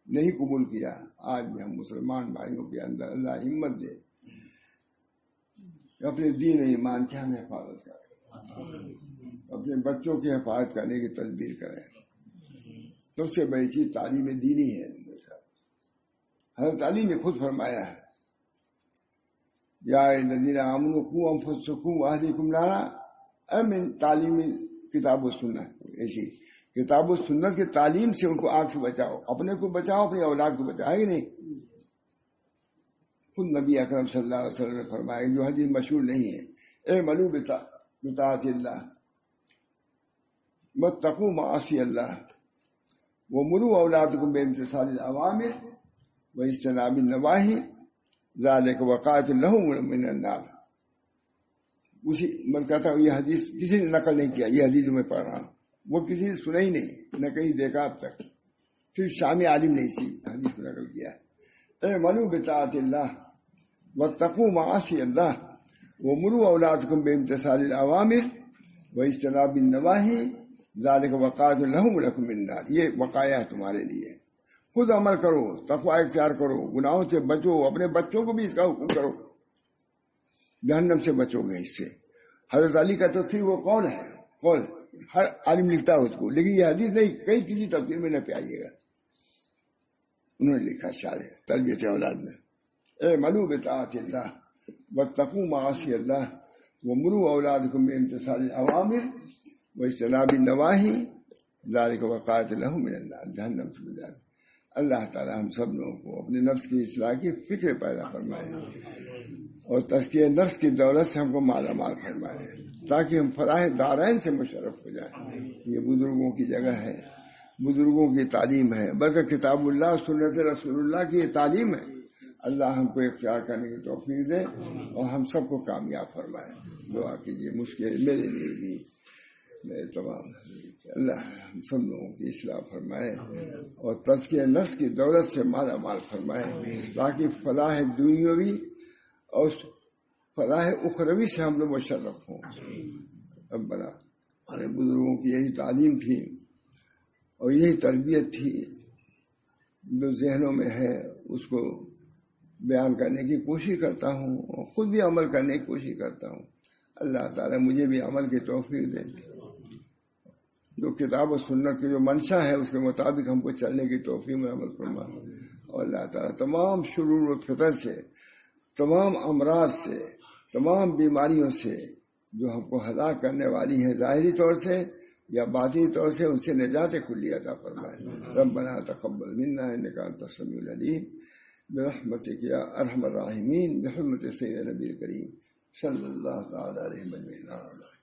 S1: نہیں قبول کیا. آج بھی ہم مسلمان بھائیوں کے اندر اللہ ہمت دے اپنے دین ایمان کی ہم حفاظت کریں, اپنے بچوں کی حفاظت کرنے کی تدبیر کریں. سب سے بڑی چیز تعلیم دینی ہے. حضرت علی نے خود فرمایا ہے, یا الذین آمنوا قوا انفسکم واہلیکم نارا. من تعلیم کتاب و سنت, ایسی کتاب و سنت کی تعلیم سے ان کو آگ سے بچاؤ, اپنے کو بچاؤ, اپنی اولاد کو بچاؤ. ہے نہیں, خود نبی اکرم صلی اللہ علیہ وسلم نے فرمایا جو حدیث مشہور نہیں ہے, اے ملو بطاعت اللہ واتقوا معاصی اللہ ومروا اولادکم بامتثال الاوامر واجتناب النواہی ذالک وقایۃ لہم من النار. اسی میں کہتا ہوں یہ حدیث کسی نے نقل نہیں کیا, یہ حدیث میں پڑھ رہا ہوں, وہ کسی نے سنا ہی نہیں, نہ کہیں دیکھا اب تک, صرف شامی عالم نے اسی حدیث کو نقل کیا. اے ملو بطاعت اللہ واتقوا معاصی اللہ ومروا اولادکم بامتثال الاوامر واجتناب النواہی ذالک وقایۃ لہم من النار. یہ وقایہ ہے تمہارے لیے, خود عمل کرو, تقوی اختیار کرو, گناہوں سے بچو, اپنے بچوں کو بھی اس کا حکم کرو, جہنم سے بچو گے اس سے. حضرت علی کا تو تھی وہ قول ہے, قول ہر عالم لکھتا ہے اس کو, لیکن یہ حدیث نہیں کئی کسی تفسیر میں نہ پائیے گا. انہوں نے لکھا شاعر تربیت اولاد میں, اے ملو بطاعت اللہ واتقوا معاصی اللہ ومروا اولادکم بامتثال الاوامر واجتناب النواہی ذالک وقایۃ لہم من النار. جہنم سے بچا. اللہ تعالی ہم سب لوگوں کو اپنے نفس کی اصلاح کی فکر پیدا فرمائے اور تزکیہ نفس کی دولت سے ہم کو مالا مال فرمائے تاکہ ہم فلاح دارین سے مشرف ہو جائیں. یہ بزرگوں کی جگہ ہے, بزرگوں کی تعلیم ہے, بلکہ کتاب اللہ سنت رسول اللہ کی یہ تعلیم ہے. اللہ ہم کو اختیار کرنے کی توفیق دے اور ہم سب کو کامیاب فرمائے. دعا کیجیے مشکل میرے لیے بھی, میرے تمام, اللہ ہم سب لوگوں کی اصلاح فرمائے اور تزکیہ نفس کی دولت سے مالا مال فرمائے تاکہ فلاح دنیاوی اور فلاح اخروی سے ہم لوگ مشرف ہوں. ربنا, ہمارے بزرگوں کی یہی تعلیم تھی اور یہی تربیت تھی, جو ذہنوں میں ہے اس کو بیان کرنے کی کوشش کرتا ہوں اور خود بھی عمل کرنے کی کوشش کرتا ہوں. اللہ تعالیٰ مجھے بھی عمل کی توفیق دے, جو کتاب و سنت کی جو منشا ہے اس کے مطابق ہم کو چلنے کی توفیق میں عمل فرما. اور اللہ تعالیٰ تمام شرور و فتن سے, تمام امراض سے, تمام بیماریوں سے جو ہم کو ہلاک کرنے والی ہیں ظاہری طور سے یا باطنی طور سے, ان سے نجات کلی عطا فرمائے. ربنا تقبل منا انک انت السمیع العلیم برحمتک یا ارحم الراحمین بحرمت سید نبی کریم صلی اللہ تعالی علیہ وسلم.